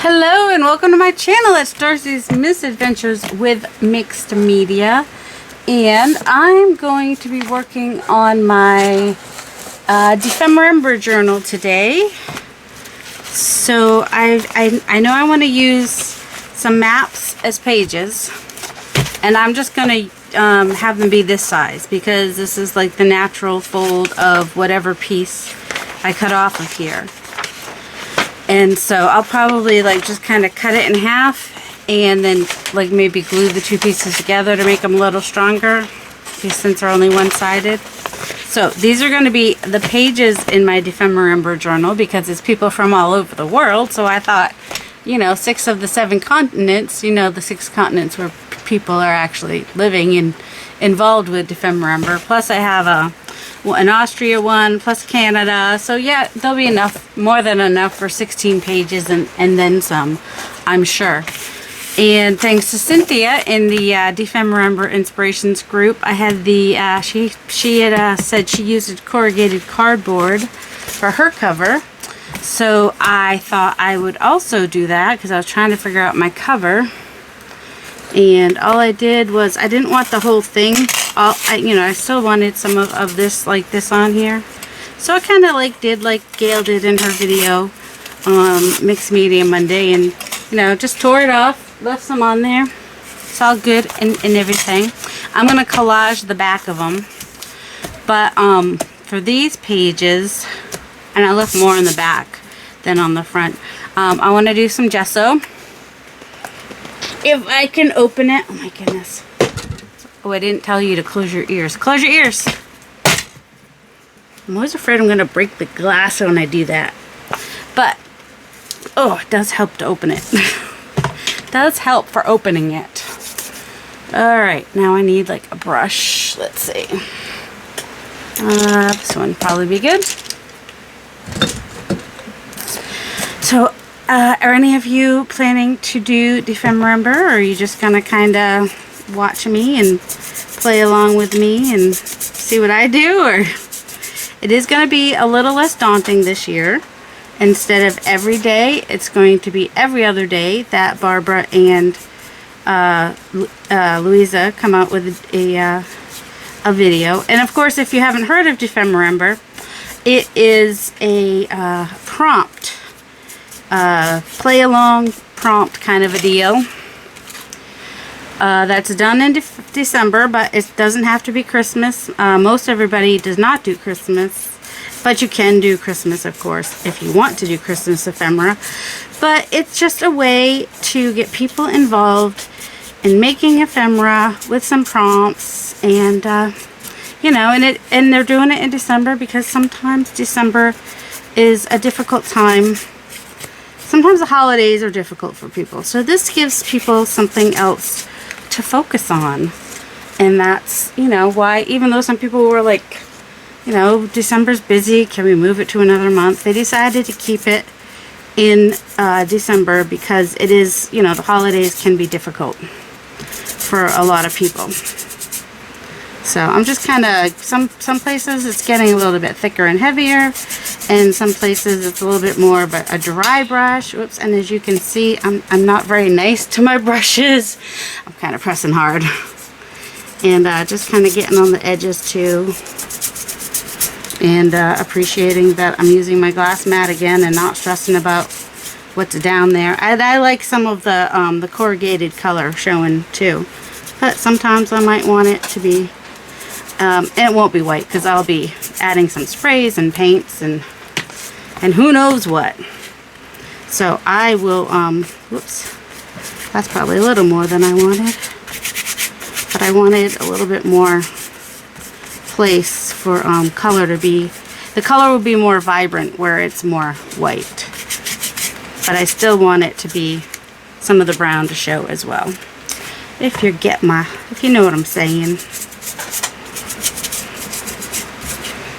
Hello and welcome to my channel. It's Darcy's Misadventures with Mixed Media, and I'm going to be working on my Dephemerember journal today. So I know I want to use some maps as pages, and I'm just going to have them be this size because this is like the natural fold of whatever piece I cut off of here. And so I'll probably like just kind of cut it in half and then like maybe glue the two pieces together to make them a little stronger since they're only one-sided. So these are going to be the pages in my Dephemerember journal because it's people from all over the world. So I thought, you know, 6 of the 7 continents, you know, the 6 continents where people are actually living and involved with Dephemerember. Plus I have an Austria one, plus Canada. So yeah, there'll be enough, more than enough for 16 pages and then some, I'm sure. And thanks to Cynthia in the Dephemerember Inspirations group, I had the, she had said she used corrugated cardboard for her cover. So I thought I would also do that because I was trying to figure out my cover. And all I did was, I didn't want the whole thing. I still wanted some of this, like this on here. So I kind of like did like Gail did in her video, Mixed Media Monday, and you know, just tore it off, left some on there. It's all good and everything. I'm gonna collage the back of them, but for these pages, and I left more in the back than on the front. I want to do some gesso. If I can open it. Oh my goodness. Oh, I didn't tell you to close your ears. Close your ears. I'm always afraid I'm going to break the glass when I do that. But, oh, it does help to open it. It does help for opening it. Alright, now I need like a brush. Let's see. This one probably be good. So, are any of you planning to do Dephemerember, or are you just gonna kind of watch me and play along with me and see what I do? Or it is going to be a little less daunting this year. Instead of every day, it's going to be every other day that Barbara and Luisa come out with a video. And of course, if you haven't heard of Dephemerember, it is a prompt. Play along prompt kind of a deal that's done in December, but it doesn't have to be Christmas. Most everybody does not do Christmas, but you can do Christmas, of course, if you want to do Christmas ephemera. But it's just a way to get people involved in making ephemera with some prompts, and you know, and they're doing it in December because sometimes December is a difficult time. Sometimes the holidays are difficult for people. So this gives people something else to focus on. And that's, you know, why, even though some people were like, you know, December's busy, can we move it to another month? They decided to keep it in December because it is, you know, the holidays can be difficult for a lot of people. So I'm just kind of, some places it's getting a little bit thicker and heavier, and some places it's a little bit more of a dry brush. Whoops, and as you can see, I'm not very nice to my brushes. I'm kind of pressing hard. And just kind of getting on the edges too. And appreciating that I'm using my glass mat again and not stressing about what's down there. I like some of the corrugated color showing too. But sometimes I might want it to be and it won't be white because I'll be adding some sprays and paints and who knows what. So I will, whoops, that's probably a little more than I wanted. But I wanted a little bit more place for color to be, the color will be more vibrant where it's more white. But I still want it to be some of the brown to show as well. If you know what I'm saying.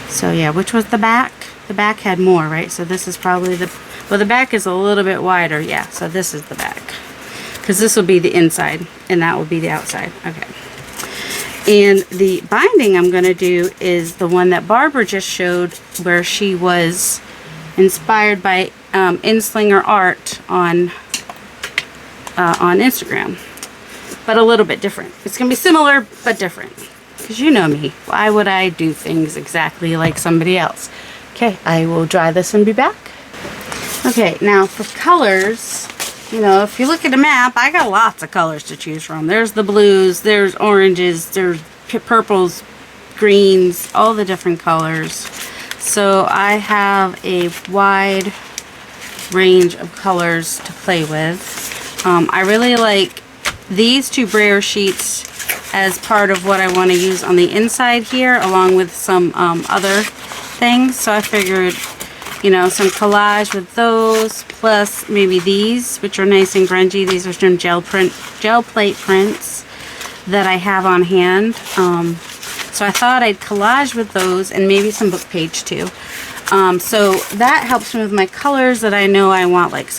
So yeah, which was the back? The back had more, right? So this is probably well, the back is a little bit wider. Yeah, so this is the back. Because this will be the inside, and that will be the outside. Okay. And the binding I'm going to do is the one that Barbara just showed, where she was inspired by Inslinger art on on Instagram, but a little bit different. It's gonna be similar but different, because you know me, why would I do things exactly like somebody else? Okay, I will dry this and be back. Okay, now for colors, you know, if you look at the map, I got lots of colors to choose from. There's the blues, there's oranges, there's purples, greens, all the different colors. So I have a wide range of colors to play with. I really like these two brayer sheets as part of what I want to use on the inside here, along with some other things. So I figured, you know, some collage with those, plus maybe these, which are nice and grungy. These are some gel plate prints that I have on hand. So I thought I'd collage with those, and maybe some book page too. So that helps me with my colors that I know I want, like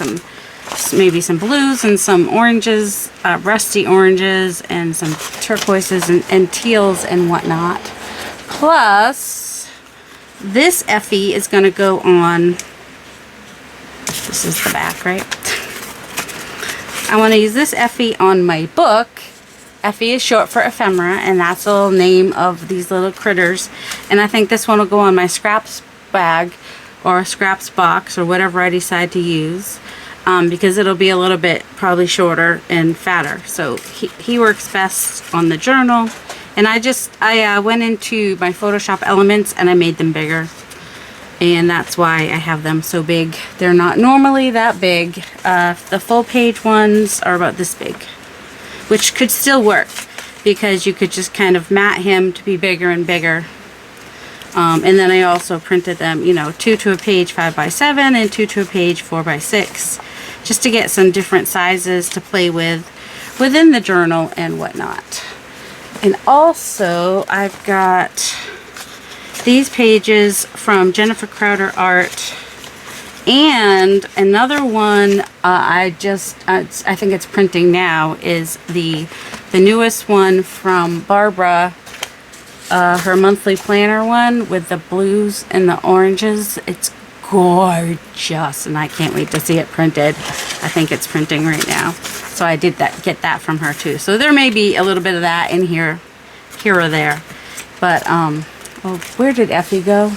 maybe some blues and some oranges, rusty oranges, and some turquoises and teals and whatnot. Plus, this Effie is going to go on, this is the back, right? I want to use this Effie on my book. Effie is short for ephemera, and that's the little name of these little critters. And I think this one will go on my scraps bag or a scraps box or whatever I decide to use, because it'll be a little bit probably shorter and fatter. So he works best on the journal. And I went into my Photoshop elements and I made them bigger, and that's why I have them so big. They're not normally that big. The full page ones are about this big, which could still work because you could just kind of mat him to be bigger and bigger. And then I also printed them, you know, 2 to a page 5x7 and 2 to a page 4x6, just to get some different sizes to play with within the journal and whatnot. And also I've got these pages from Jennifer Crowder Art, and another one I think it's printing now is the newest one from Barbara, her monthly planner one with the blues and the oranges. It's gorgeous, and I can't wait to see it printed. I think it's printing right now. So I did get that from her too. So there may be a little bit of that in here or there. But oh, where did Effie go?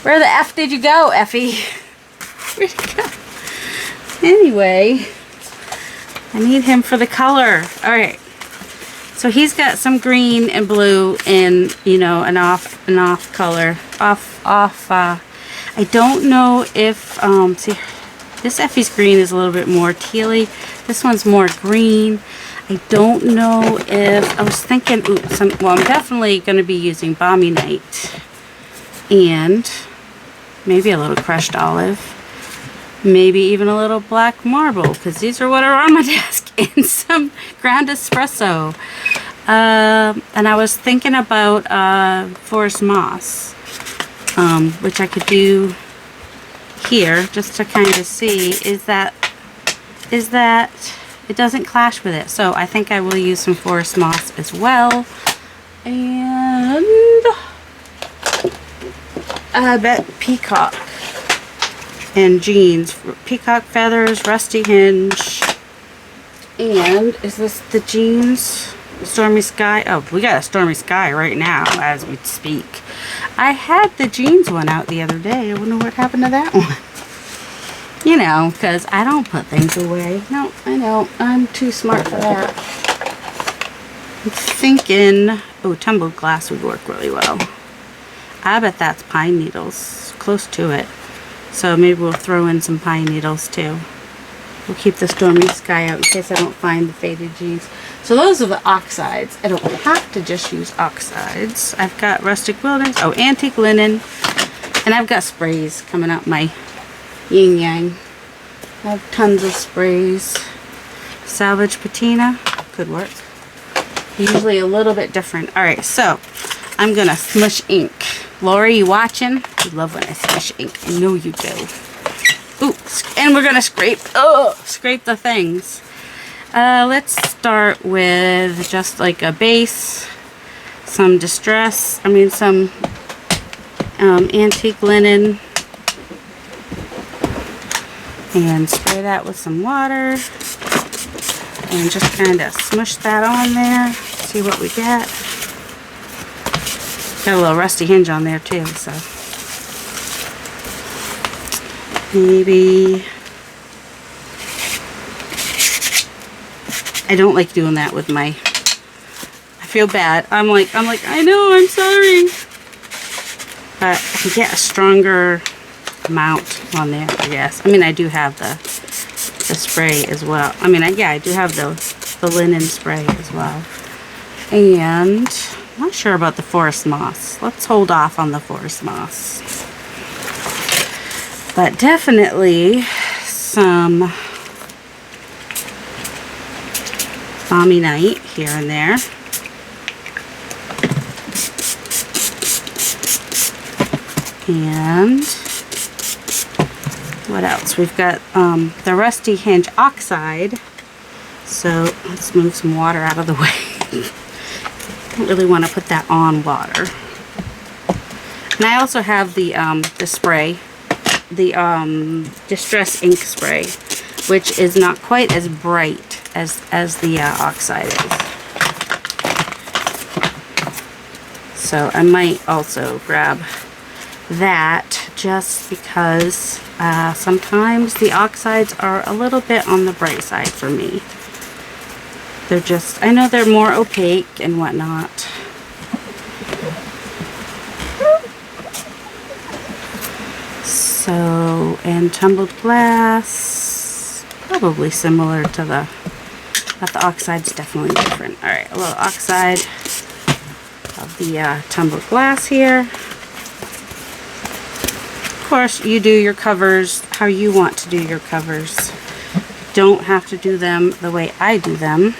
Where the F did you go, Effie? Where'd he go? Anyway, I need him for the color. All right. So he's got some green and blue and, you know, an off color. I don't know if, see, this Effie's green is a little bit more tealy. This one's more green. I don't know if, I was thinking, well, I'm definitely going to be using Balmy Night and maybe a little crushed olive, maybe even a little black marble, because these are what are on my desk, and some ground espresso. And I was thinking about forest moss, which I could do here just to kind of see is that it doesn't clash with it. So I think I will use some forest moss as well. And I bet peacock and jeans, peacock feathers, rusty hinge. And is this the jeans? Stormy sky. Oh, we got a stormy sky right now as we speak. I had the jeans one out the other day. I wonder what happened to that one. You know, because I don't put things away. No, I know. I'm too smart for that. I'm thinking, oh, tumbled glass would work really well. I bet that's pine needles. Close to it. So maybe we'll throw in some pine needles too. We'll keep the stormy sky out in case I don't find the faded jeans. So those are the oxides. I don't have to just use oxides. I've got rustic wilderness, oh, antique linen, and I've got sprays coming up my yin yang. I have tons of sprays. Salvage patina could work. Usually a little bit different. All right, so I'm gonna smush ink. Lori, you watching? You love when I smush ink. I know you do. Ooh, and we're gonna scrape the things. Let's start with just like a base, some some antique linen, and spray that with some water. and just kind of smush that on there. See what we get. Got a little rusty hinge on there too, so maybe. I don't like doing that with my, I feel bad. I'm like, I know, I'm sorry. But I can get a stronger amount on there, I guess. I mean, I do have the spray as well. I mean, yeah, I do have the linen spray as well. And I'm not sure about the forest moss. Let's hold off on the forest moss. But definitely some balmy night here and there. And what else? We've got the Rusty Hinge Oxide. So let's move some water out of the way. Don't really want to put that on water. And I also have the spray, the Distress Ink Spray, which is not quite as bright as the oxide is. So I might also grab that just because sometimes the oxides are a little bit on the bright side for me. They're just, I know they're more opaque and whatnot. So, and tumbled glass, probably similar to the, but the oxide's definitely different. Alright, a little oxide of the tumbled glass here. Of course, you do your covers how you want to do your covers. Don't have to do them the way I do them.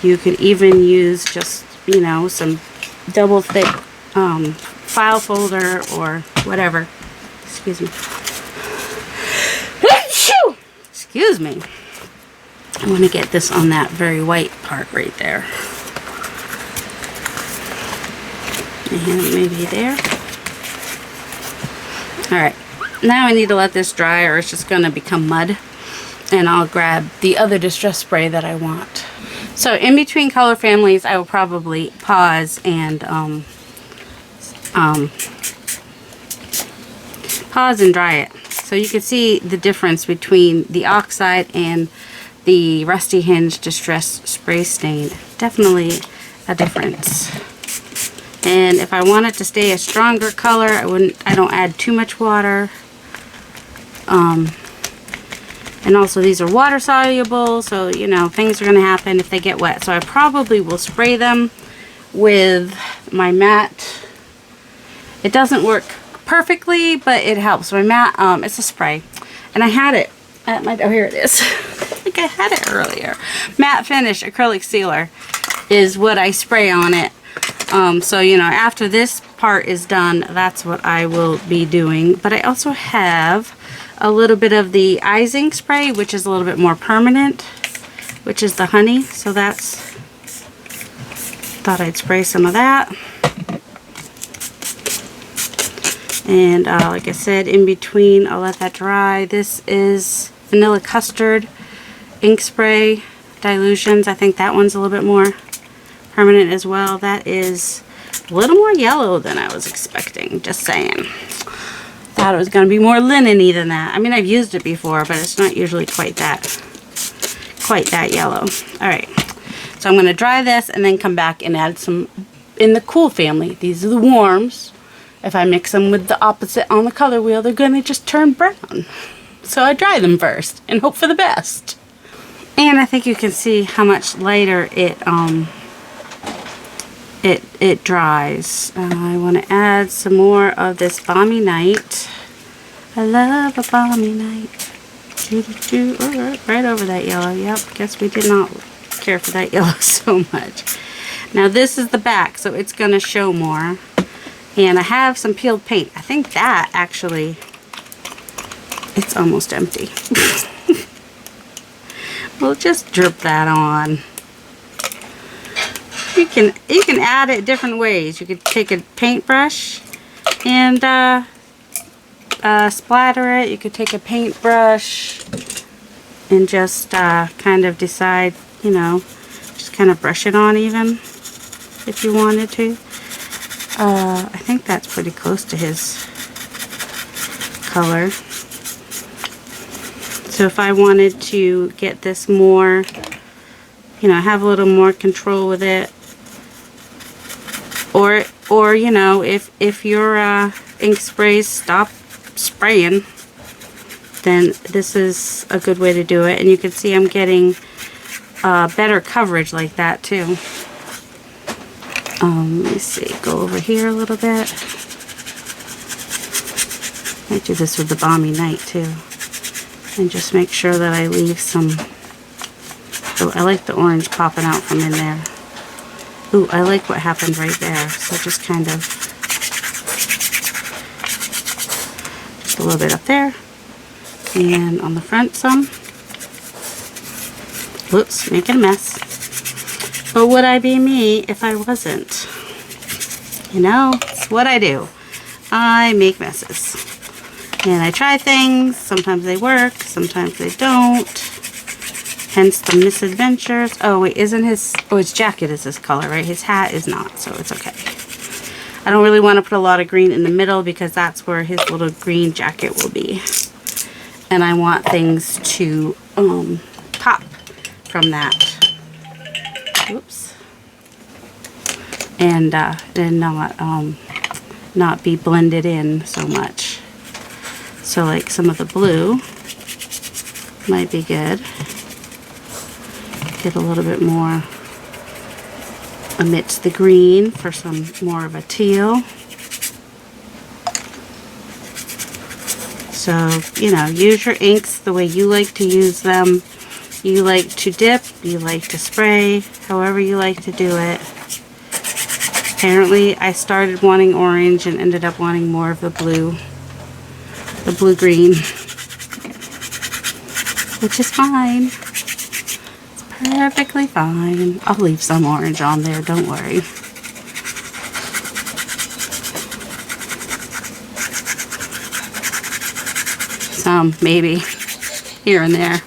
You could even use just, you know, some double thick file folder or whatever. Excuse me. Excuse me. I want to get this on that very white part right there. And maybe there. Alright. Now I need to let this dry or it's just going to become mud. And I'll grab the other distress spray that I want. So in between color families, I will probably pause and dry it. So you can see the difference between the oxide and the Rusty Hinge Distress Spray Stain. Definitely a difference. And if I want it to stay a stronger color, I don't add too much water. And also these are water soluble, so you know, things are going to happen if they get wet. So I probably will spray them with my matte. It doesn't work perfectly, but it helps. My matte, it's a spray. And I had it at my, oh here it is. I think I had it earlier. Matte Finish Acrylic Sealer is what I spray on it. So you know, after this part is done, that's what I will be doing. But I also have a little bit of the icing spray, which is a little bit more permanent, which is the honey. So that's, thought I'd spray some of that. And like I said, in between, I'll let that dry. This is Vanilla Custard Ink Spray Dilutions. I think that one's a little bit more permanent as well. That is a little more yellow than I was expecting, just saying. Thought it was going to be more linen-y than that. I mean, I've used it before, but it's not usually quite that yellow. Alright, so I'm going to dry this and then come back and add some in the cool family. These are the warms. If I mix them with the opposite on the color wheel, they're going to just turn brown. So I dry them first and hope for the best. And I think you can see how much lighter it dries. I want to add some more of this Balmy Night. I love a balmy night. Right over that yellow. Yep, guess we did not care for that yellow so much. Now this is the back, so it's going to show more. And I have some peeled paint. I think that actually, it's almost empty. We'll just drip that on. You can add it different ways. You could take a paintbrush and splatter it. You could take a paintbrush and just kind of decide you know, just kind of brush it on even if you wanted to. I think that's pretty close to his color. So if I wanted to get this more, you know, have a little more control with it, or you know, if your ink sprays stop spraying, then this is a good way to do it. And you can see I'm getting better coverage like that too. Let me see, go over here a little bit. I do this with the Balmy Night too. And just make sure that I leave some. Oh, I like the orange popping out from in there. Ooh, I like what happened right there. So just kind of, just a little bit up there. And on the front some. Whoops, making a mess. But would I be me if I wasn't? You know, it's what I do. I make messes. And I try things. Sometimes they work, sometimes they don't. Hence the misadventures. Oh wait, isn't his, oh, his jacket is this color, right? His hat is not, so it's okay. I don't really want to put a lot of green in the middle because that's where his little green jacket will be. And I want things to pop from that. Oops. And then not be blended in so much. So like some of the blue might be good. Get a little bit more amidst the green for some more of a teal. So, you know, use your inks the way you like to use them. You like to dip, you like to spray, however you like to do it. Apparently, I started wanting orange and ended up wanting more of the blue-green, which is fine. It's perfectly fine. I'll leave some orange on there, don't worry. Some, maybe, here and there.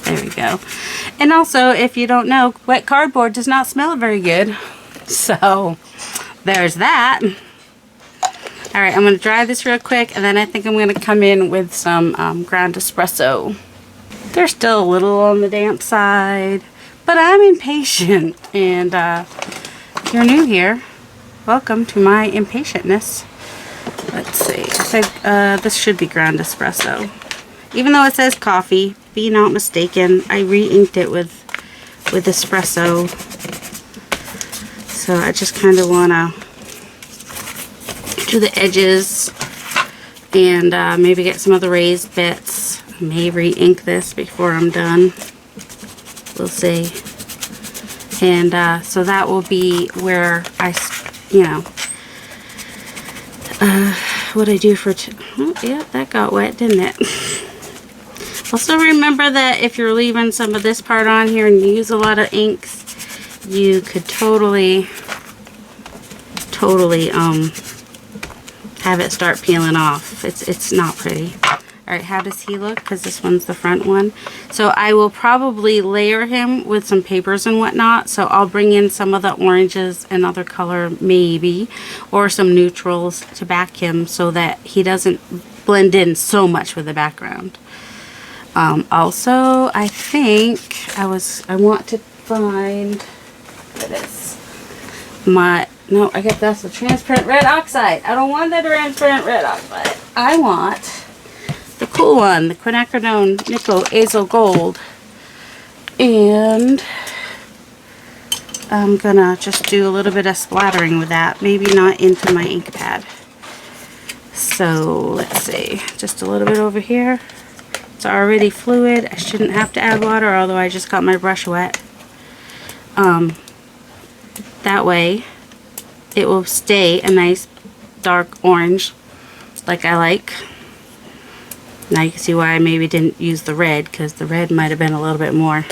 There we go. And also, if you don't know, wet cardboard does not smell very good. So, there's that. Alright, I'm going to dry this real quick, and then I think I'm going to come in with some ground espresso. They're still a little on the damp side, but I'm impatient. And if you're new here, welcome to my impatientness. Let's see. I think this should be ground espresso. Even though it says coffee, be not mistaken, I re-inked it with espresso. So I just kind of want to do the edges and maybe get some of the raised bits. I may re-ink this before I'm done. We'll see. And so that will be where I, you know, what I do for, oh yeah, that got wet, didn't it? Also remember that if you're leaving some of this part on here and you use a lot of inks, you could totally have it start peeling off. It's not pretty. Alright, how does he look? Because this one's the front one. So I will probably layer him with some papers and whatnot. So I'll bring in some of the oranges, another color maybe, or some neutrals to back him so that he doesn't blend in so much with the background. Also, I think I want to find, what is my, no, I guess that's the transparent red oxide. I don't want the transparent red oxide. I want the cool one, the quinacridone nickel azo gold. And I'm gonna just do a little bit of splattering with that. Maybe not into my ink pad. So let's see, just a little bit over here. It's already fluid. I shouldn't have to add water, although I just got my brush wet. That way it will stay a nice dark orange like I like. Now you can see why I maybe didn't use the red, because the red might have been a little bit more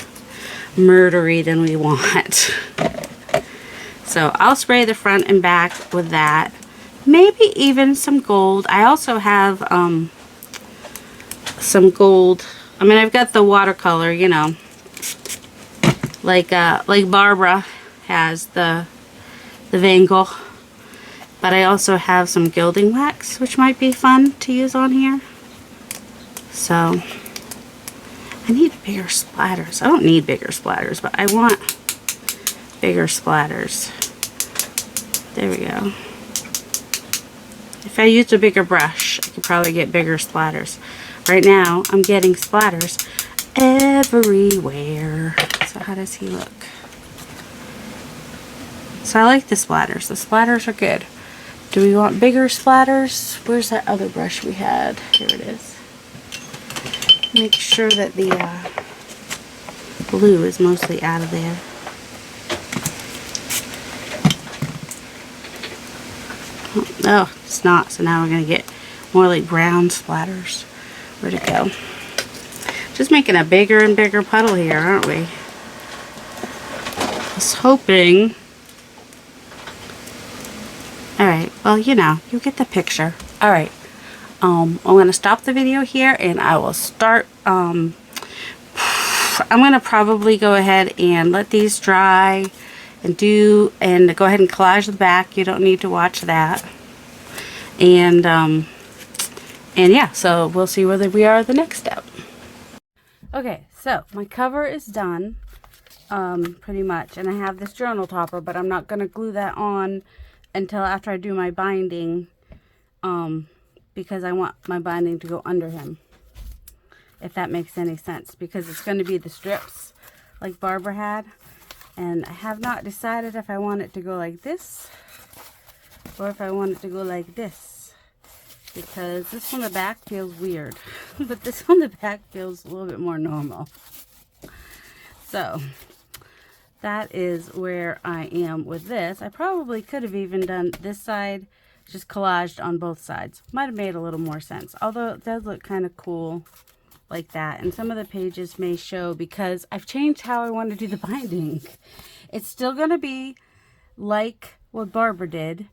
murdery than we want. So I'll spray the front and back with that. Maybe even some gold. I also have some gold. I mean, I've got the watercolor, you know, like Barbara has the Van Gogh. But I also have some gilding wax, which might be fun to use on here. So I need bigger splatters. I don't need bigger splatters, but I want bigger splatters. There we go. If I used a bigger brush, I could probably get bigger splatters. Right now, I'm getting splatters everywhere. So how does he look? So I like the splatters. The splatters are good. Do we want bigger splatters? Where's that other brush we had? Here it is. Make sure that the blue is mostly out of there. Oh, it's not. So now we're going to get more like brown splatters. Where'd it go? Just making a bigger and bigger puddle here, aren't we? I was hoping. Alright, well, you know, you get the picture. Alright, I'm going to stop the video here and I will start. I'm going to probably go ahead and let these dry and go ahead and collage the back. You don't need to watch that. And yeah, so we'll see whether we are the next step. Okay, so my cover is done, pretty much. And I have this journal topper, but I'm not going to glue that on until after I do my binding, because I want my binding to go under him, if that makes any sense, because it's going to be the strips like Barbara had, and I have not decided if I want it to go like this or if I want it to go like this, because this on the back feels weird but this on the back feels a little bit more normal. So that is where I am with this. I probably could have even done this side, just collaged on both sides. Might have made a little more sense. Although it does look kind of cool like that. And some of the pages may show because I've changed how I want to do the binding. It's still going to be like what Barbara did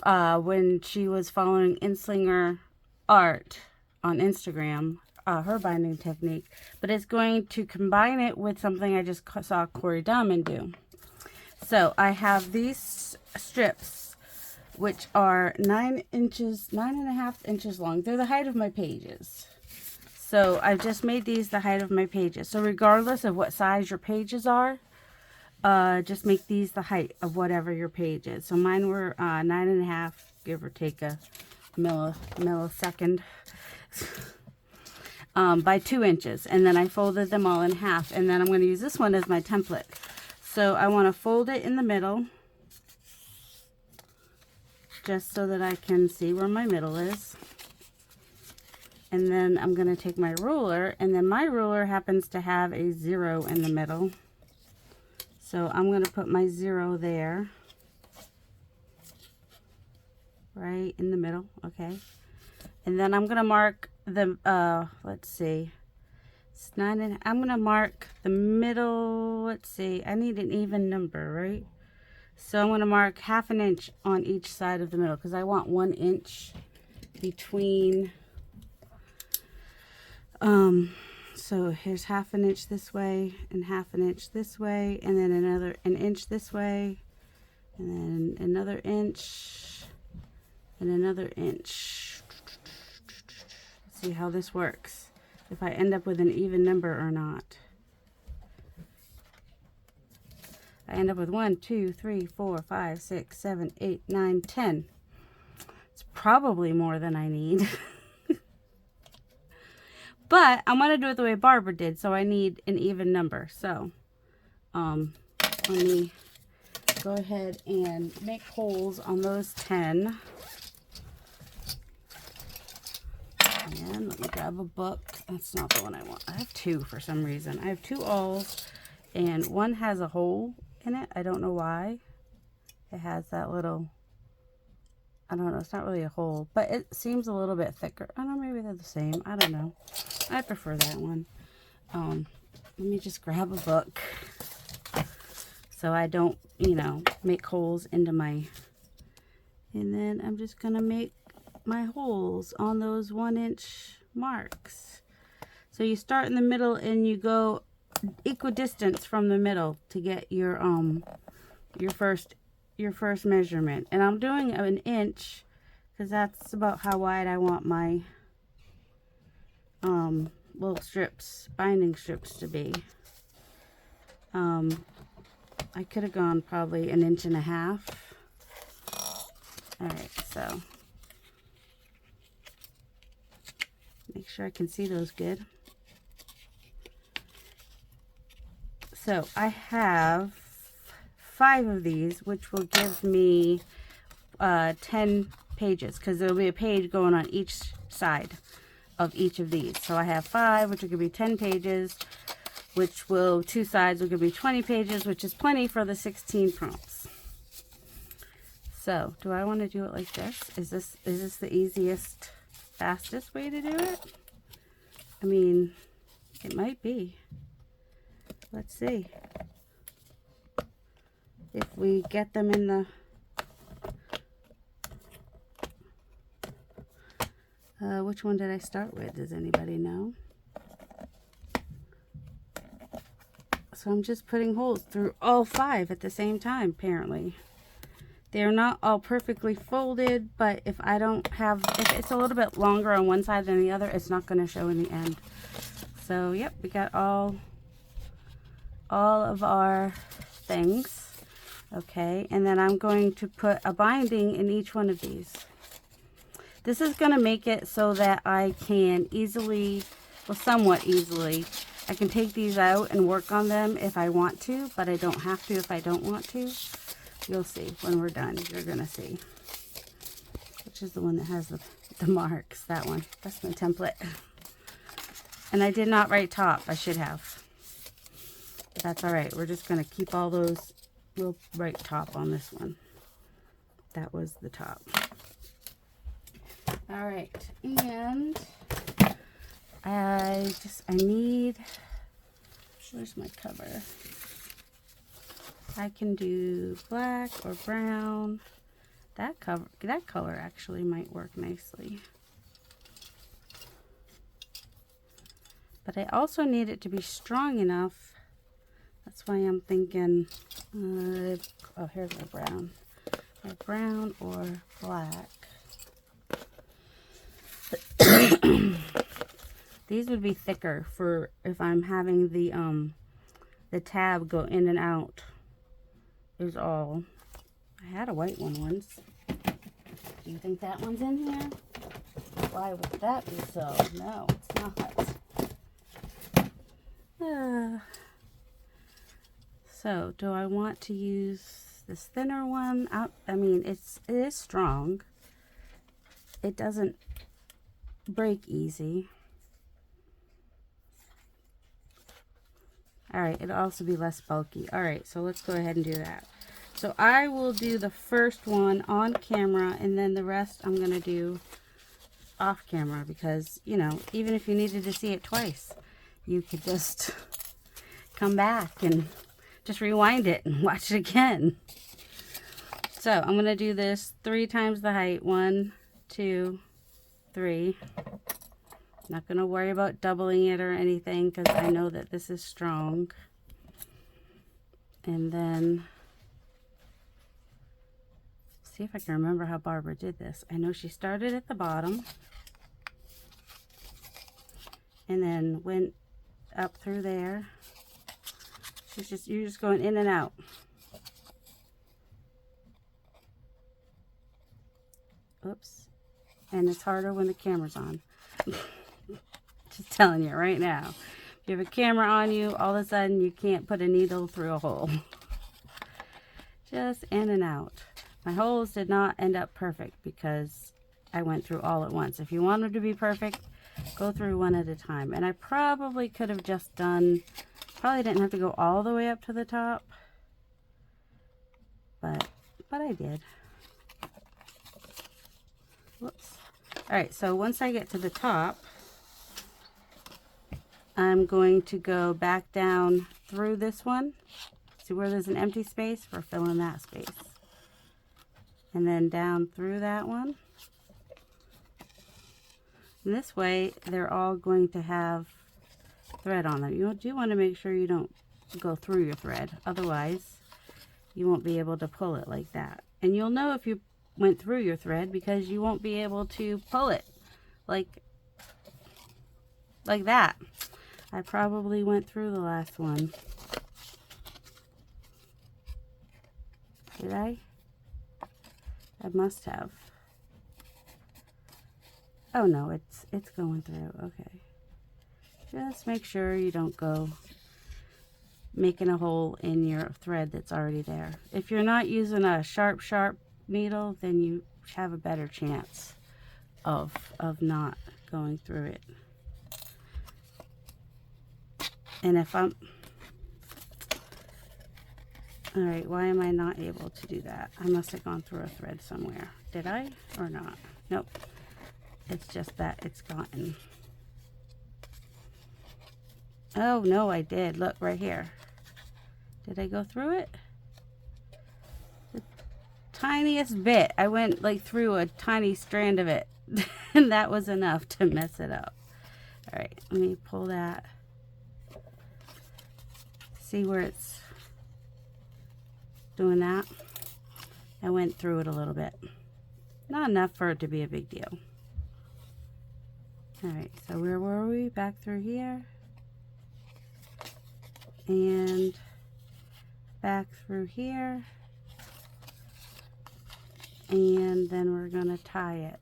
when she was following Inslinger Art on Instagram. Her binding technique, but it's going to combine it with something I just saw Corey Diamond do. So I have these strips, which are 9.5 inches long. They're the height of my pages. So I've just made these the height of my pages. So regardless of what size your pages are, just make these the height of whatever your page is. So mine were 9.5, give or take a millisecond. By 2 inches, and then I folded them all in half, and then I'm going to use this one as my template. So I want to fold it in the middle just so that I can see where my middle is, and then I'm going to take my ruler, and then my ruler happens to have a 0 in the middle, so I'm going to put my 0 there, right in the middle. Okay, and then I'm going to mark the let's see, it's 9, and I'm gonna mark the middle. Let's see, I need an even number, right? So I'm gonna mark 1/2 inch on each side of the middle, because I want 1 inch between. So here's 1/2 inch this way and 1/2 inch this way, and then an inch this way, and then another inch and another inch. See how this works, if I end up with an even number or not. I end up with 1, 2, 3, 4, 5, 6, 7, 8, 9, 10. It's probably more than I need. But I'm going to do it the way Barbara did, so I need an even number. So let me go ahead and make holes on those 10. And let me grab a book. That's not the one I want. I have 2 for some reason. I have 2 awls, and one has a hole in it. I don't know why. It has that little, I don't know, it's not really a hole, but it seems a little bit thicker. I don't know, maybe they're the same. I don't know. I prefer that one. Let me just grab a book so I don't, you know, make holes into my, and then I'm just going to make my holes on those 1 inch marks. So you start in the middle and you go equidistance from the middle to get your first measurement. And I'm doing an inch because that's about how wide I want my little strips, binding strips, to be. I could have gone probably 1.5 inches. Alright, so make sure I can see those good. So I have 5 of these, which will give me 10 pages, because there will be a page going on each side of each of these. So I have 5, which are going to be 10 pages, which will, 2 sides will give me 20 pages, which is plenty for the 16 prompts. So, do I want to do it like this? Is this the easiest, fastest way to do it? I mean, it might be. Let's see. If we get them in the... which one did I start with? Does anybody know? So I'm just putting holes through all 5 at the same time, apparently. They're not all perfectly folded, but if it's a little bit longer on one side than the other, it's not going to show in the end. So, yep, we got all of our things. Okay, and then I'm going to put a binding in each one of these. This is going to make it so that I can easily, well, somewhat easily, I can take these out and work on them if I want to, but I don't have to if I don't want to. You'll see when we're done. You're going to see. Which is the one that has the marks. That one. That's my template. And I did not write top. I should have. But that's alright. We're just going to keep all those. We'll write top on this one. That was the top. Alright. And I need... Where's my cover? I can do black or brown. That color actually might work nicely. But I also need it to be strong enough. That's why I'm thinking, oh, here's my brown. My brown or black. These would be thicker for if I'm having the tab go in and out. Is all. I had a white one once. Do you think that one's in here? Why would that be so? No, it's not. So, do I want to use this thinner one? I mean, it is strong. It doesn't break easy. Alright, it'll also be less bulky. Alright, so let's go ahead and do that. So I will do the first one on camera, and then the rest I'm going to do off camera, because, you know, even if you needed to see it twice, you could just come back and just rewind it and watch it again. So I'm going to do this 3 times the height. 1, 2, 3. Not going to worry about doubling it or anything, because I know that this is strong. And then, see if I can remember how Barbara did this. I know she started at the bottom and then went up through there. You're just going in and out. Oops. And it's harder when the camera's on. Just telling you right now. If you have a camera on you, all of a sudden you can't put a needle through a hole. Just in and out. My holes did not end up perfect because I went through all at once. If you want them to be perfect, go through one at a time. And I probably could have just done, probably didn't have to go all the way up to the top. But I did. Whoops. Alright, so once I get to the top, I'm going to go back down through this one. See where there's an empty space? We're filling that space. And then down through that one. And this way, they're all going to have thread on them. You do want to make sure you don't go through your thread. Otherwise, you won't be able to pull it like that. And you'll know if you went through your thread because you won't be able to pull it like that. I probably went through the last one. Did I? I must have. Oh no, it's going through. Okay. Just make sure you don't go making a hole in your thread that's already there. If you're not using a sharp needle, then you have a better chance of not going through it. And if I'm... Alright, why am I not able to do that? I must have gone through a thread somewhere. Did I or not? Nope. It's just that it's gotten... Oh, no, I did. Look, right here. Did I go through it? The tiniest bit. I went like through a tiny strand of it. And that was enough to mess it up. Alright, let me pull that. See where it's doing that? I went through it a little bit. Not enough for it to be a big deal. Alright, so where were we? Back through here. And back through here. And then we're going to tie it.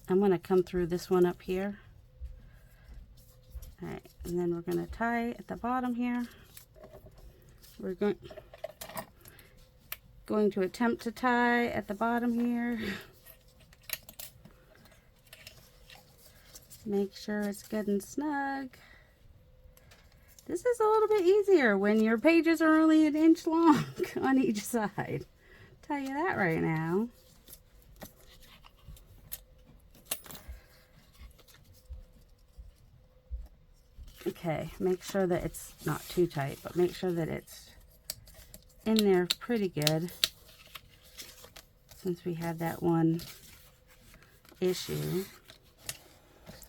I'm going to come through this one up here. Alright, and then we're going to tie at the bottom here. We're going to attempt to tie at the bottom here. Make sure it's good and snug. This is a little bit easier when your pages are only an inch long on each side. Tell you that right now. Okay, make sure that it's not too tight, but make sure that it's in there pretty good, since we had that one issue.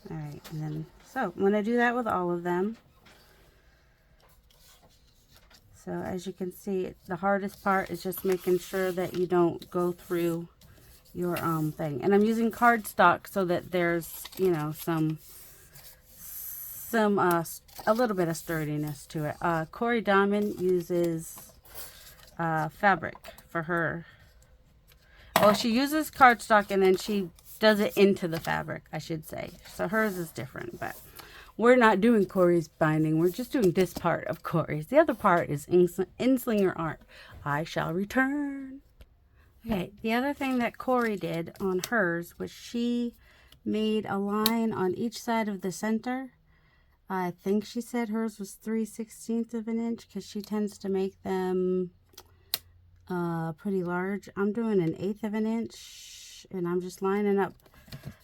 Alright, and then, so I'm going to do that with all of them. So as you can see, the hardest part is just making sure that you don't go through your thing. And I'm using cardstock so that there's, you know, a little bit of sturdiness to it. Corey Diamond uses fabric for her. Well, she uses cardstock and then she does it into the fabric, I should say. So hers is different, but we're not doing Corey's binding. We're just doing this part of Corey's. The other part is Inslinger art. I shall return. Okay, the other thing that Corey did on hers was she made a line on each side of the center. I think she said hers was 3/16 of an inch because she tends to make them pretty large. I'm doing an 1/8 of an inch, and I'm just lining up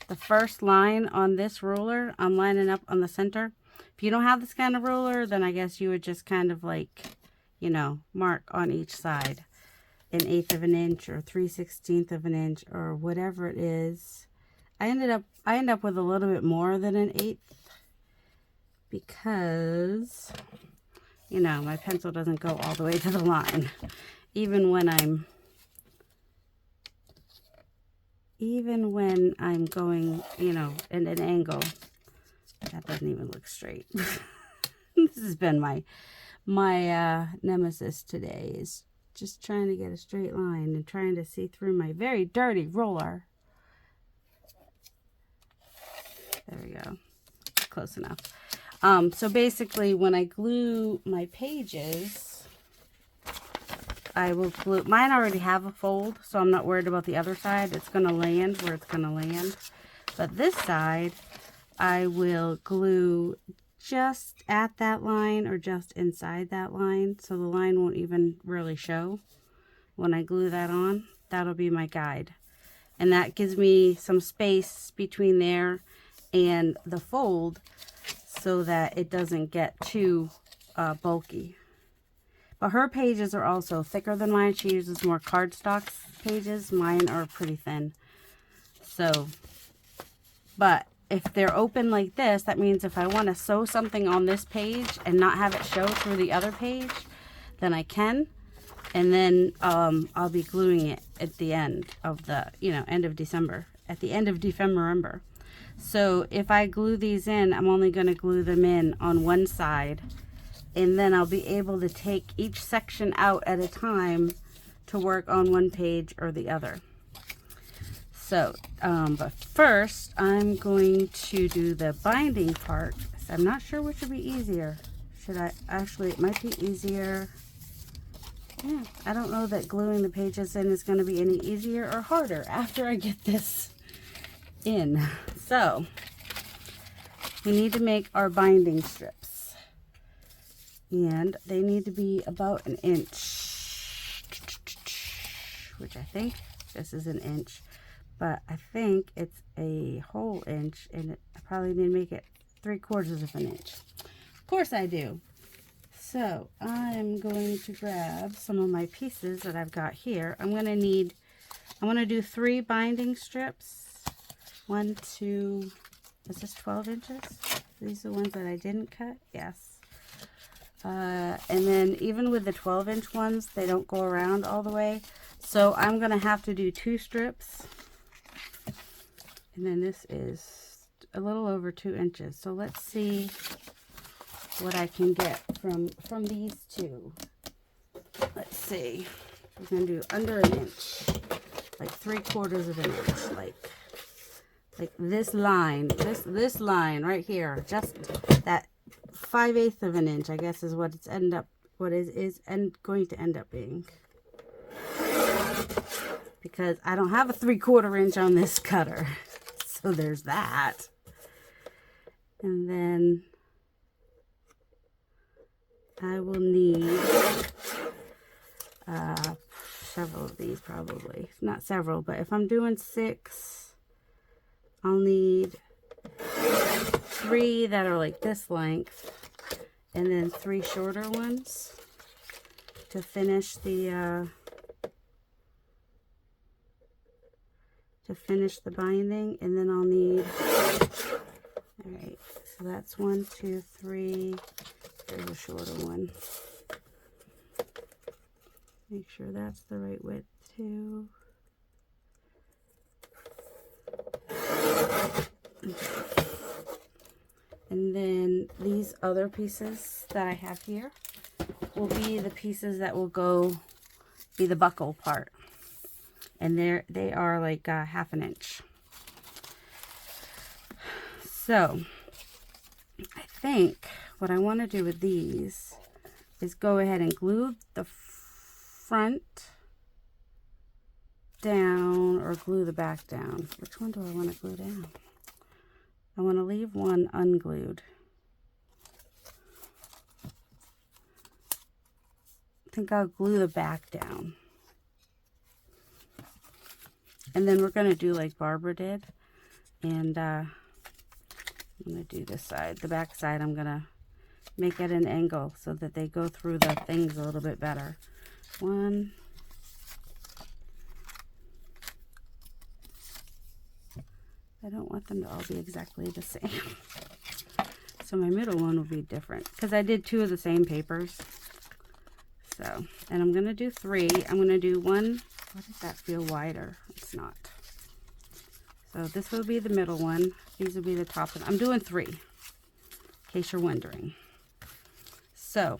the first line on this ruler. I'm lining up on the center. If you don't have this kind of ruler, then I guess you would just kind of like, you know, mark on each side an 1/8 of an inch or 3/16 of an inch or whatever it is. I end up with a little bit more than an 1/8 because, you know, my pencil doesn't go all the way to the line. Even when I'm going, you know, at an angle, that doesn't even look straight. This has been my nemesis today, is just trying to get a straight line and trying to see through my very dirty ruler. There we go. Close enough. So basically, when I glue my pages, I will glue, mine already have a fold, so I'm not worried about the other side. It's going to land where it's going to land. But this side, I will glue just at that line or just inside that line, so the line won't even really show when I glue that on. That'll be my guide. And that gives me some space between there and the fold so that it doesn't get too bulky. But her pages are also thicker than mine. She uses more cardstock pages. Mine are pretty thin. So, but if they're open like this, that means if I want to sew something on this page and not have it show through the other page, then I can. And then I'll be gluing it at the end of the, end of December, at the end of Dephemerember. So if I glue these in, I'm only going to glue them in on one side, and then I'll be able to take each section out at a time to work on one page or the other. So, but first I'm going to do the binding part. So I'm not sure which would be easier. It might be easier. Yeah, I don't know that gluing the pages in is going to be any easier or harder after I get this in. So, we need to make our binding strips. And they need to be about 1 inch. Which I think this is 1 inch. But I think it's a whole inch, and I probably need to make it 3/4 of an inch. Of course I do. So I'm going to grab some of my pieces that I've got here. I'm going to do 3 binding strips. 1, 2, is this 12 inches? These are the ones that I didn't cut? Yes. And then even with the 12-inch ones, they don't go around all the way. So I'm going to have to do 2 strips. And then this is a little over 2 inches. So let's see what I can get from these 2. Let's see. We're going to do under 1 inch, like 3/4 of an inch, like this line, this line right here, just that 5/8 of an inch, I guess, is what it's going to end up being. Because I don't have a 3/4 inch on this cutter, so there's that. And then I will need several of these, probably. Not several, but if I'm doing 6, I'll need 3 that are like this length, and then 3 shorter ones to finish the binding. And then I'll need, all right, so that's 1, 2, 3. There's a shorter one. Make sure that's the right width too. And then these other pieces that I have here will be the pieces that will be the buckle part. And they are like 1/2 inch. So I think what I want to do with these is go ahead and glue the front down or glue the back down. Which one do I want to glue down? I want to leave one unglued. I think I'll glue the back down. And then we're going to do like Barbara did. And I'm going to do this side. The back side, I'm going to make it an angle so that they go through the things a little bit better. 1. I don't want them to all be exactly the same. So my middle one will be different because I did 2 of the same papers. So, and I'm going to do 3. I'm going to do 1. Why does that feel wider? It's not. So this will be the middle one. These will be the top one. I'm doing 3, in case you're wondering. So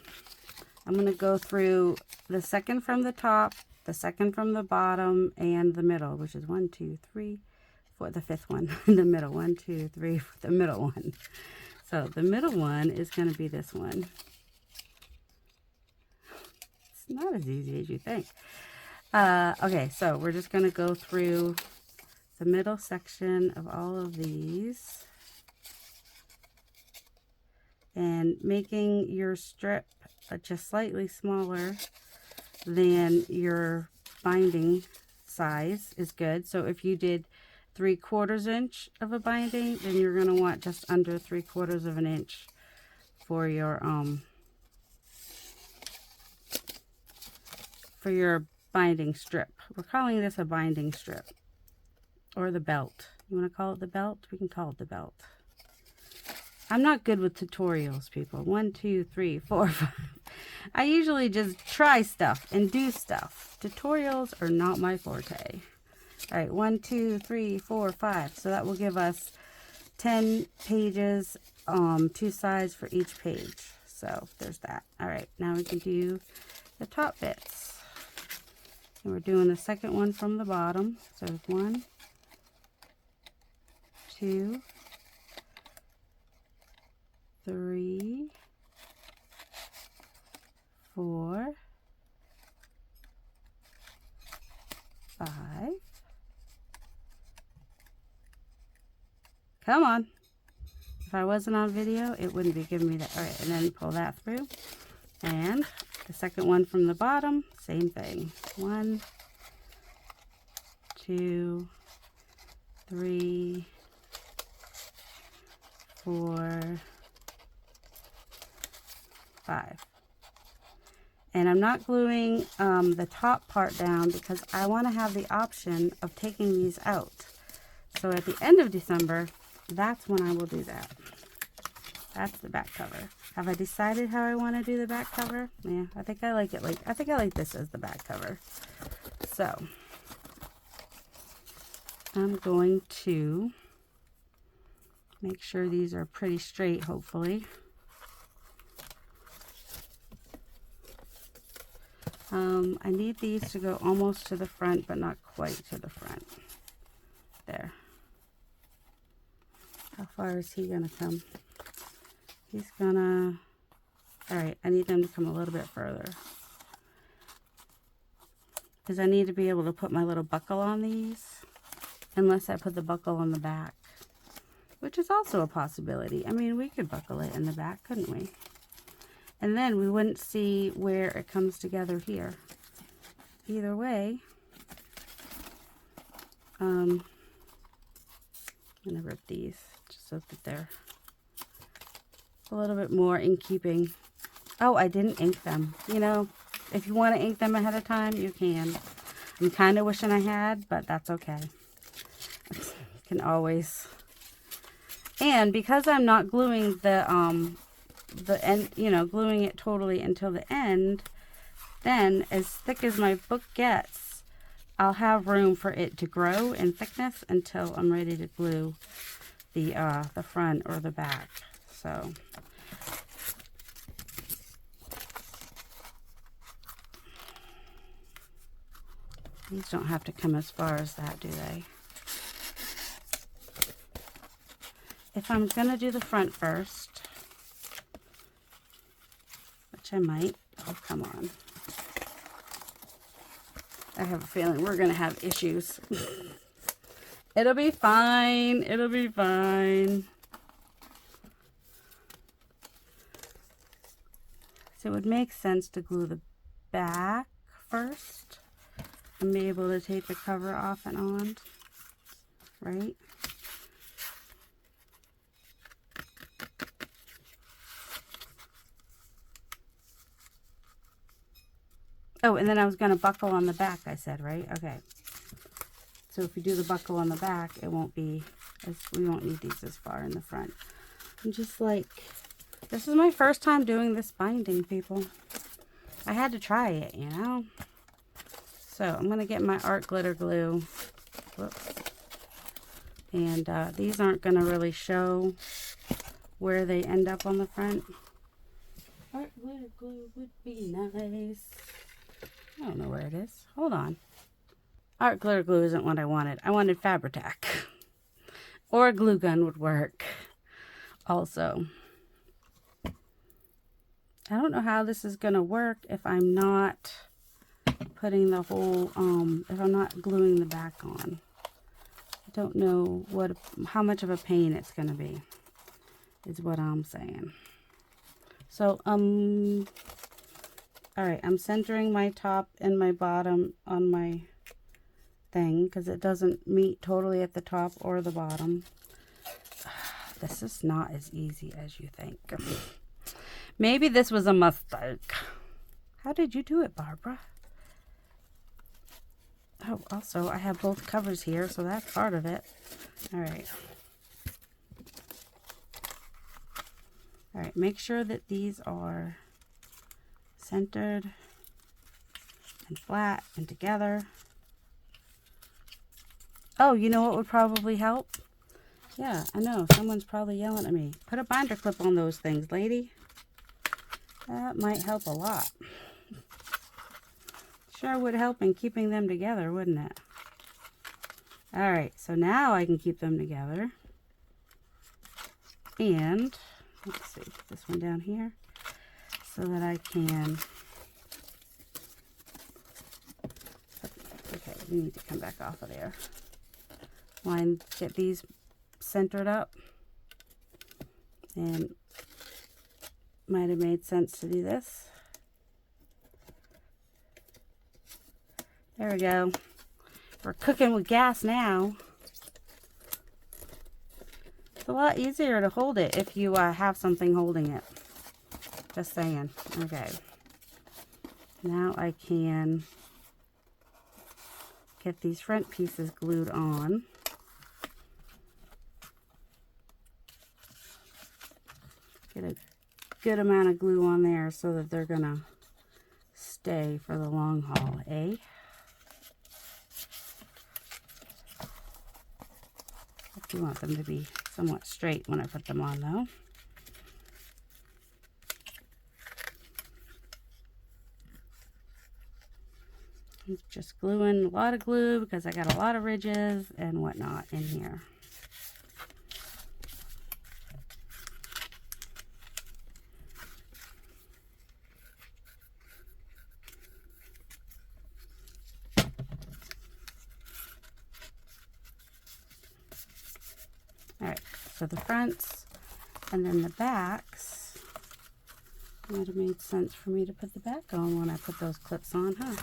I'm going to go through the second from the top, the second from the bottom, and the middle, which is 1, 2, 3, 4, the 5th one, the middle, 1, 2, 3, the middle one. So the middle one is going to be this one. It's not as easy as you think. Okay, so we're just going to go through the middle section of all of these and making your strip just slightly smaller than your binding size is good. So if you did 3/4 inch of a binding, then you're going to want just under 3/4 of an inch for your binding strip. We're calling this a binding strip, or the belt. You want to call it the belt? We can call it the belt. I'm not good with tutorials, people. 1, 2, 3, 4, 5. I usually just try stuff and do stuff. Tutorials are not my forte. All right, 1, 2, 3, 4, 5. So that will give us 10 pages, 2 sides for each page. So there's that. All right, now we can do the top bits. And we're doing the second one from the bottom. So 1, 2, 3, 4, 5. Come on. If I wasn't on video, it wouldn't be giving me that. All right, and then pull that through. And the second one from the bottom, same thing. 1, 2, 3, 4, 5. And I'm not gluing the top part down because I want to have the option of taking these out. So at the end of December, that's when I will do that. That's the back cover. Have I decided how I want to do the back cover? Yeah, I think I like it I think I like this as the back cover. So I'm going to make sure these are pretty straight, hopefully. I need these to go almost to the front, but not quite to the front. There. How far is he gonna come? He's gonna... Alright, I need them to come a little bit further. Because I need to be able to put my little buckle on these. Unless I put the buckle on the back. Which is also a possibility. I mean, we could buckle it in the back, couldn't we? And then we wouldn't see where it comes together here. Either way, I'm gonna rip these just so that they're a little bit more in keeping. Oh, I didn't ink them. You know, if you want to ink them ahead of time, you can. I'm kind of wishing I had, but that's okay. You can always. And because I'm not gluing the end, you know, gluing it totally until the end, then as thick as my book gets, I'll have room for it to grow in thickness until I'm ready to glue the front or the back. So these don't have to come as far as that, do they? If I'm gonna do the front first, which I might, oh come on. I have a feeling we're gonna have issues. It'll be fine, it'll be fine. So it would make sense to glue the back first and be able to take the cover off and on, right? Oh, and then I was going to buckle on the back, I said, right? Okay. So if we do the buckle on the back, it won't be, we won't need these as far in the front. I'm just like, this is my first time doing this binding, people. I had to try it, you know? So I'm going to get my art glitter glue. Whoops. And these aren't going to really show where they end up on the front. Art glitter glue would be nice. I don't know where it is. Hold on. Art glitter glue isn't what I wanted. I wanted Fabri-Tac. Or a glue gun would work also. I don't know how this is going to work if I'm not putting the whole, if I'm not gluing the back on. I don't know how much of a pain it's going to be, is what I'm saying. So, alright, I'm centering my top and my bottom on my thing because it doesn't meet totally at the top or the bottom. This is not as easy as you think. Maybe this was a mistake. How did you do it, Barbara? Oh, also I have both covers here, so that's part of it. All right. All right, make sure that these are centered and flat and together. Oh, you know what would probably help? Yeah, I know, someone's probably yelling at me. Put a binder clip on those things, lady. That might help a lot. Sure would help in keeping them together, wouldn't it? All right, so now I can keep them together. And let's see, put this one down here so that I can. Okay, we need to come back off of there. Get these centered up, and might have made sense to do this. There we go. We're cooking with gas now. It's a lot easier to hold it if you have something holding it. Just saying. Okay. Now I can get these front pieces glued on. Get a good amount of glue on there so that they're gonna stay for the long haul, eh? I do want them to be somewhat straight when I put them on, though. I'm just gluing a lot of glue because I got a lot of ridges and whatnot in here. Alright, so the fronts and then the backs. Might have made sense for me to put the back on when I put those clips on, huh?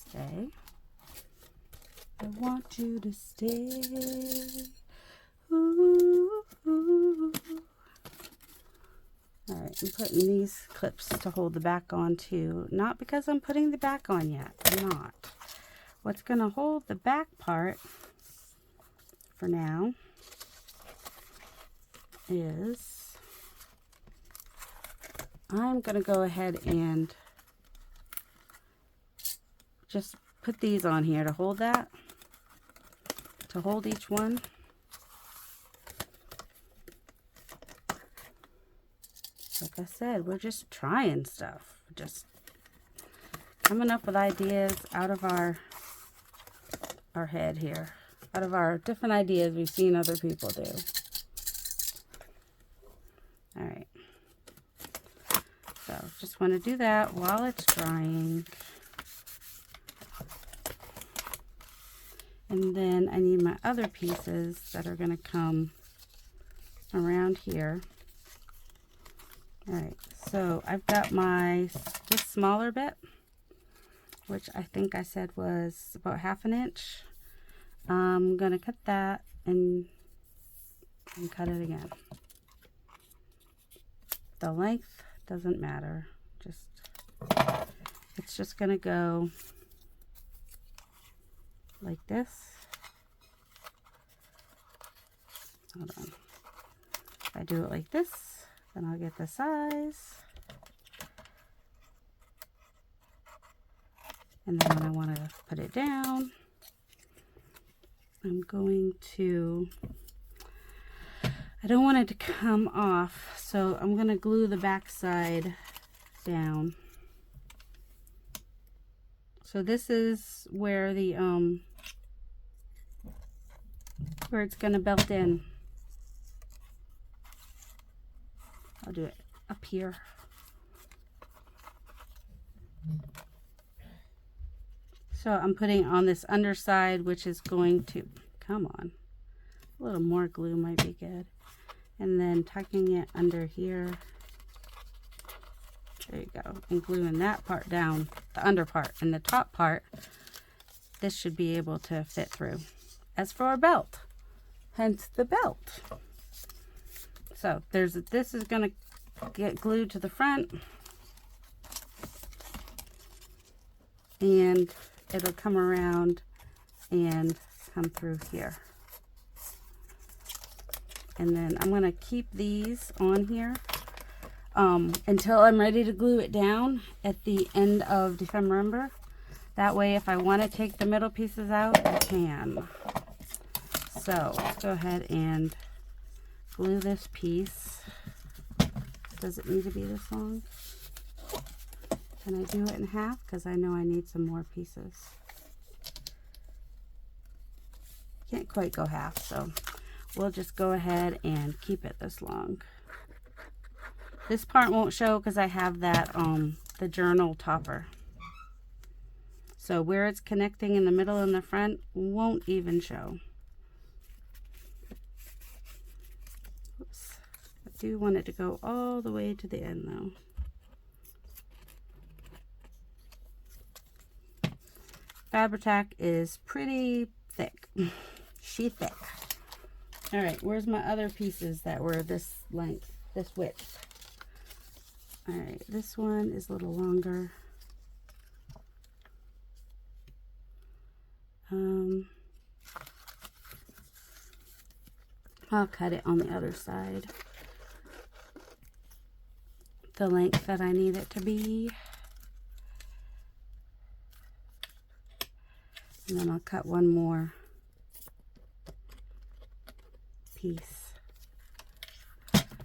Stay. I want you to stay. Ooh, ooh. Alright, I'm putting these clips to hold the back on too. Not because I'm putting the back on yet. I'm not. What's going to hold the back part for now is I'm going to go ahead and just put these on here to hold that. To hold each one. Like I said, we're just trying stuff. Just coming up with ideas out of our head here. Out of our different ideas we've seen other people do. Alright. So, just want to do that while it's drying. And then I need my other pieces that are going to come around here. Alright, so I've got this smaller bit, which I think I said was about 1/2 inch. I'm going to cut that and cut it again. The length doesn't matter. It's just going to go like this. Hold on. If I do it like this, then I'll get the size. And then when I want to put it down, I'm going to, I don't want it to come off, so I'm going to glue the back side down. So this is where the where it's going to belt in. I'll do it up here. So I'm putting on this underside, which is going to, come on, a little more glue might be good. And then tucking it under here. There you go. And gluing that part down, the under part, and the top part, this should be able to fit through. as for our belt, hence the belt. So this is going to get glued to the front, and it'll come around and come through here. And then I'm going to keep these on here until I'm ready to glue it down at the end of Dephemerember. That way, if I want to take the middle pieces out, I can. So let's go ahead and glue this piece. Does it need to be this long? Can I do it in half? Because I know I need some more pieces. Can't quite go half, so we'll just go ahead and keep it this long. This part won't show because I have that the journal topper. So where it's connecting in the middle and the front won't even show. Oops. I do want it to go all the way to the end though. Fabri-Tac is pretty thick. She's thick. All right, where's my other pieces that were this length, this width? All right, this one is a little longer. I'll cut it on the other side, the length that I need it to be. And then I'll cut one more piece.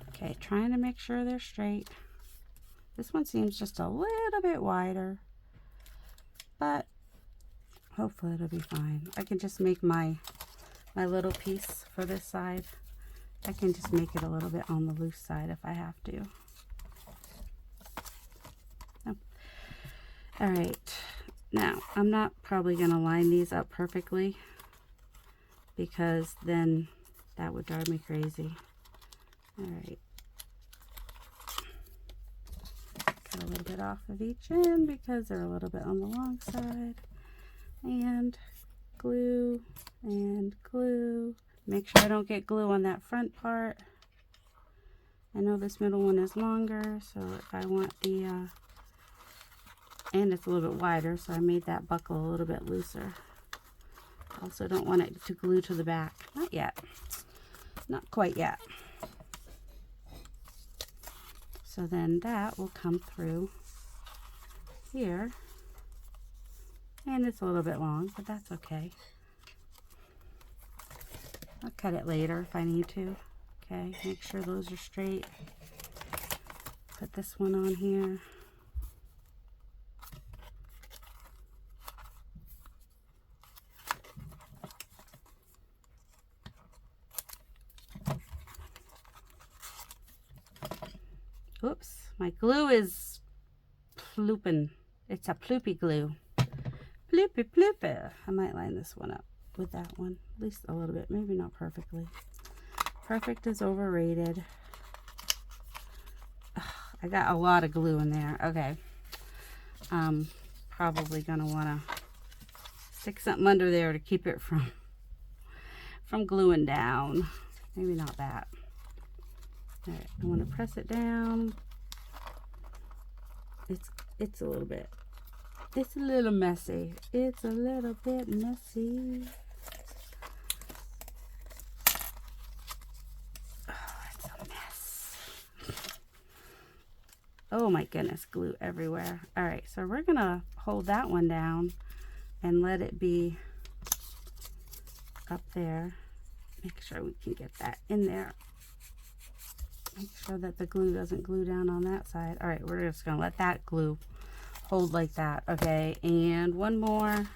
Okay, trying to make sure they're straight. This one seems just a little bit wider, but hopefully it'll be fine. I can just make my little piece for this side. I can just make it a little bit on the loose side if I have to. Oh. All right, now I'm not probably going to line these up perfectly because then that would drive me crazy. All right, cut a little bit off of each end because they're a little bit on the long side, and glue and glue. Make sure I don't get glue on that front part. I know this middle one is longer, so if I want the and it's a little bit wider, so I made that buckle a little bit looser. Also don't want it to glue to the back. Not yet. Not quite yet. So then that will come through here. And it's a little bit long, but that's okay. I'll cut it later if I need to. Okay, make sure those are straight. Put this one on here. Oops, my glue is plooping. It's a ploopy glue. Ploopy ploopy. I might line this one up with that one, at least a little bit, maybe not perfectly. Perfect is overrated. Ugh, I got a lot of glue in there. Okay, probably gonna want to stick something under there to keep it from gluing down. Maybe not that. All right, I want to press it down. It's a little bit. It's a little messy. It's a little bit messy. Oh, it's a mess. Oh my goodness, glue everywhere. All right, so we're gonna hold that one down and let it be up there. Make sure we can get that in there. Make sure that the glue doesn't glue down on that side. All right, we're just gonna let that glue hold like that. Okay, and one more.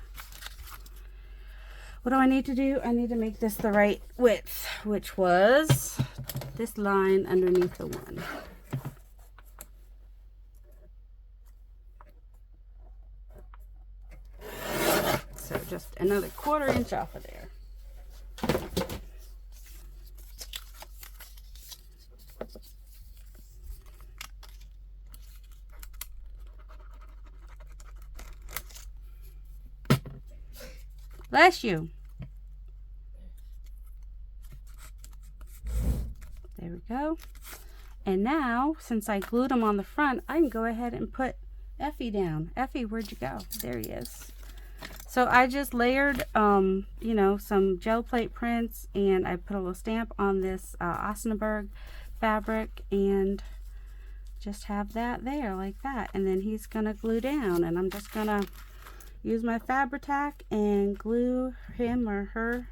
What do I need to do? I need to make this the right width, which was this line underneath the one. So just another 1/4 inch off of there. Bless you. now, since I glued them on the front, I can go ahead and put Effie down. Effie, where'd you go? There he is. So I just layered, you know, some gel plate prints, and I put a little stamp on this Osnaburg fabric, and just have that there like that. And then he's gonna glue down, and I'm just gonna use my Fabri-Tac and glue him or her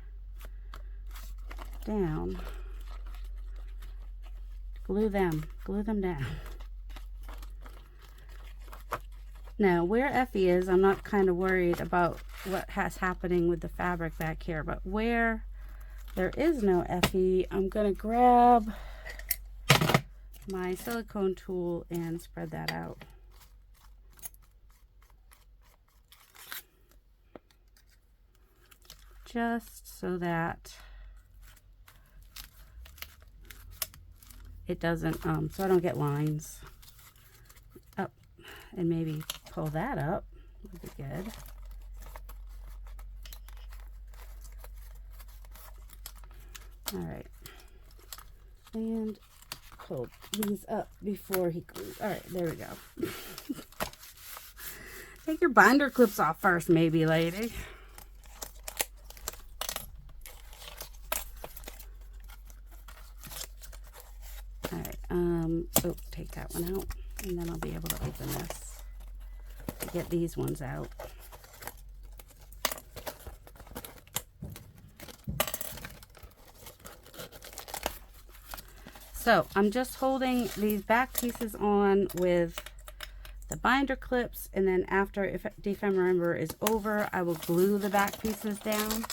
down. Glue them down. Now, where Effie is, I'm not kind of worried about what has happening with the fabric back here, but where there is no Effie, I'm going to grab my silicone tool and spread that out. Just so that it doesn't, so I don't get lines. Up, and maybe pull that up would be good. All right, and pull these up before he glues. All right, there we go. Take your binder clips off first, maybe, lady. All right, oh, take that one out, and then I'll be able to open this to get these ones out. So I'm just holding these back pieces on with the binder clips, and then after, if Dephemerember is over, I will glue the back pieces down.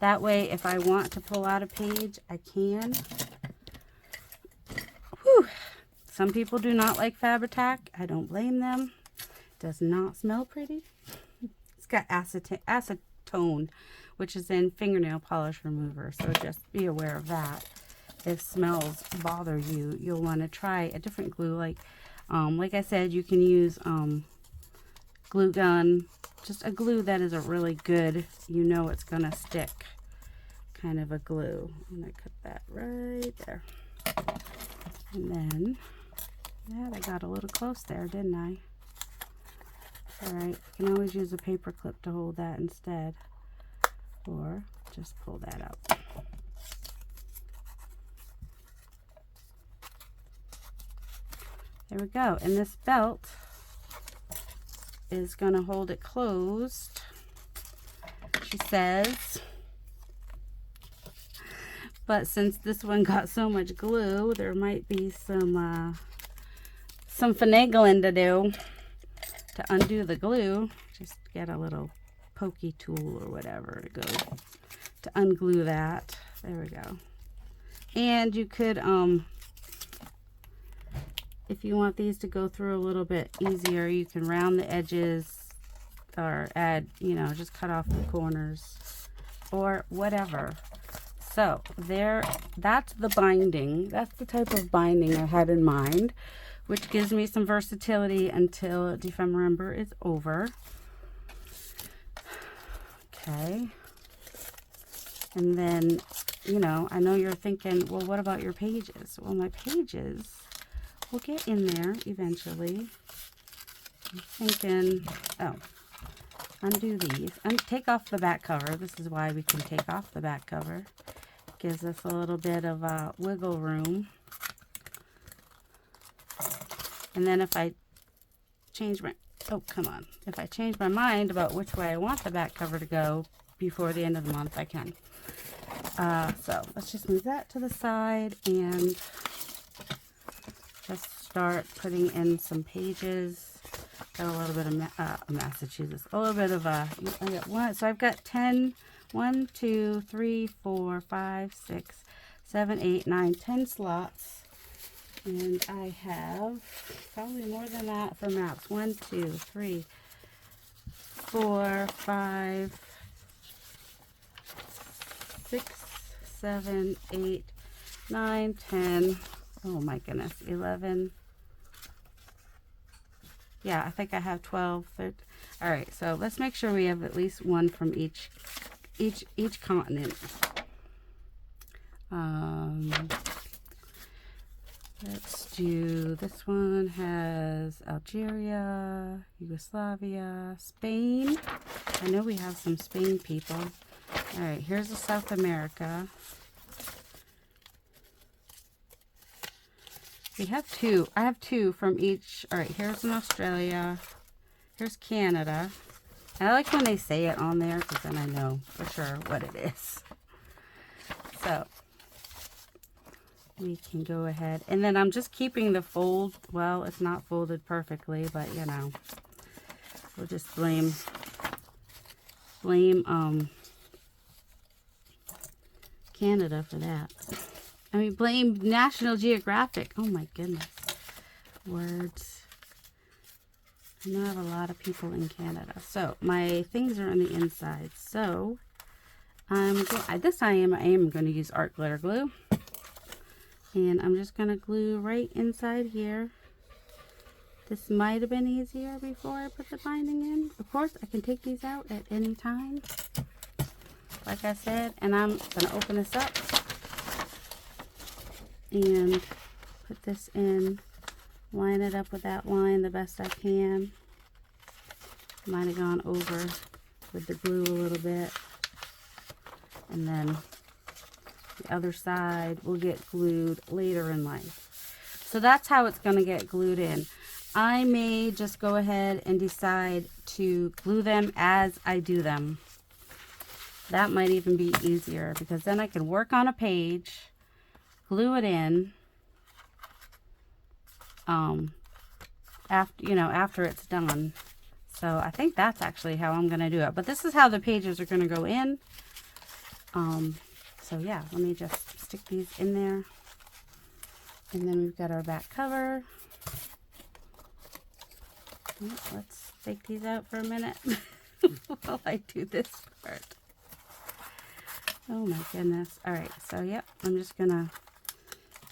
That way, if I want to pull out a page, I can. Whew. Some people do not like Fabri-Tac. I don't blame them. It does not smell pretty. It's got acetone, which is in fingernail polish remover, so just be aware of that. If smells bother you, you'll want to try a different glue. Like I said, you can use glue gun, just a glue that is a really good, you know it's gonna stick kind of a glue. I'm gonna cut that right there. And then, yeah, I got a little close there, didn't I? All right, you can always use a paper clip to hold that instead, or just pull that out. There we go. And this belt is going to hold it closed, she says. But since this one got so much glue, there might be some finagling to do to undo the glue. Just get a little pokey tool or whatever to go to unglue that. There we go. And you could, if you want these to go through a little bit easier, you can round the edges or add, you know, just cut off the corners or whatever. So there, that's the binding. That's the type of binding I had in mind, which gives me some versatility until Dephemerember is over. Okay. And then, you know, I know you're thinking, well, what about your pages? Well, my pages will get in there eventually. I'm thinking, oh, undo these and take off the back cover. This is why we can take off the back cover. Gives us a little bit of wiggle room. And then if I change my, oh, come on. If I change my mind about which way I want the back cover to go before the end of the month, I can. So let's just move that to the side and just start putting in some pages. Got a little bit of Massachusetts, a little bit of I got one. So I've got 10, 1, 2, 3, 4, 5, 6, 7, 8, 9, 10 slots. And I have probably more than that for maps. 1, 2, 3, 4, 5, 6, 7, 8, 9, 10. Oh my goodness, 11. Yeah, I think I have 12. 13. All right, so let's make sure we have at least one from each continent. Let's do, this one has Algeria, Yugoslavia, Spain. I know we have some Spain people. All right, here's the South America. We have two. I have two from each. All right, here's an Australia. Here's Canada. I like when they say it on there because then I know for sure what it is. So we can go ahead. And then I'm just keeping the fold. Well, it's not folded perfectly, but you know, we'll just blame Canada for that. I mean, blame National Geographic. Oh my goodness. Words. I know I have a lot of people in Canada. So my things are on the inside. So I am going to use art glitter glue. And I'm just going to glue right inside here. This might have been easier before I put the binding in. Of course, I can take these out at any time, like I said. And I'm going to open this up and put this in, line it up with that line the best I can. Might have gone over with the glue a little bit. And then the other side will get glued later in life. So that's how it's going to get glued in. I may just go ahead and decide to glue them as I do them. That might even be easier because then I can work on a page, glue it in after it's done. So I think that's actually how I'm going to do it. But this is how the pages are going to go in. So yeah, let me just stick these in there. And then we've got our back cover. Let's take these out for a minute while I do this part. Oh my goodness. All right, so yep, I'm just gonna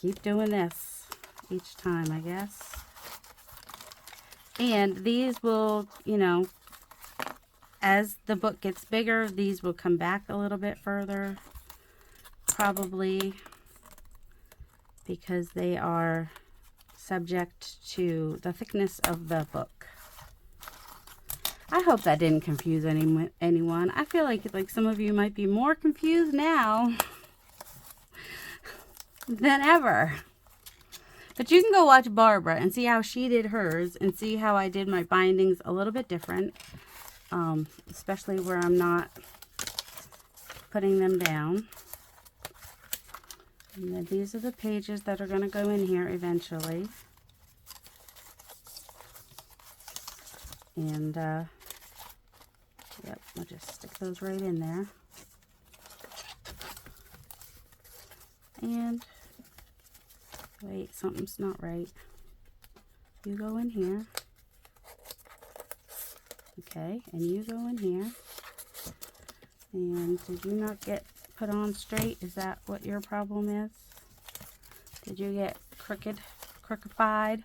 keep doing this each time, I guess. And these will, you know, as the book gets bigger, these will come back a little bit further, probably, because they are subject to the thickness of the book. I hope that didn't confuse anyone. I feel like some of you might be more confused now than ever. But you can go watch Barbara and see how she did hers and see how I did my bindings a little bit different, especially where I'm not putting them down. And then these are the pages that are going to go in here eventually. And yep, I'll just stick those right in there. And wait, something's not right. You go in here. Okay, and you go in here. And did you not get put on straight? Is that what your problem is? Did you get crookedified?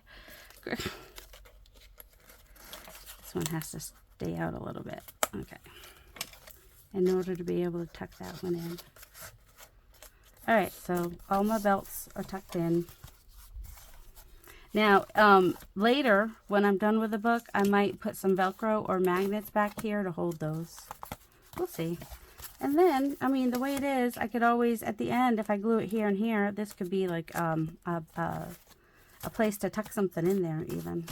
This one has to stay out a little bit. Okay. In order to be able to tuck that one in. Alright, so all my belts are tucked in. Now, later, when I'm done with the book, I might put some Velcro or magnets back here to hold those. We'll see. And then, I mean, the way it is, I could always, at the end, if I glue it here and here, this could be like a place to tuck something in there even.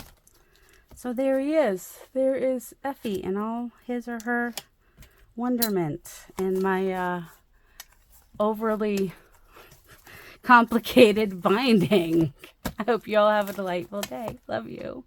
So there he is. There is Effie and all his or her wonderment and my overly complicated binding. I hope you all have a delightful day. Love you.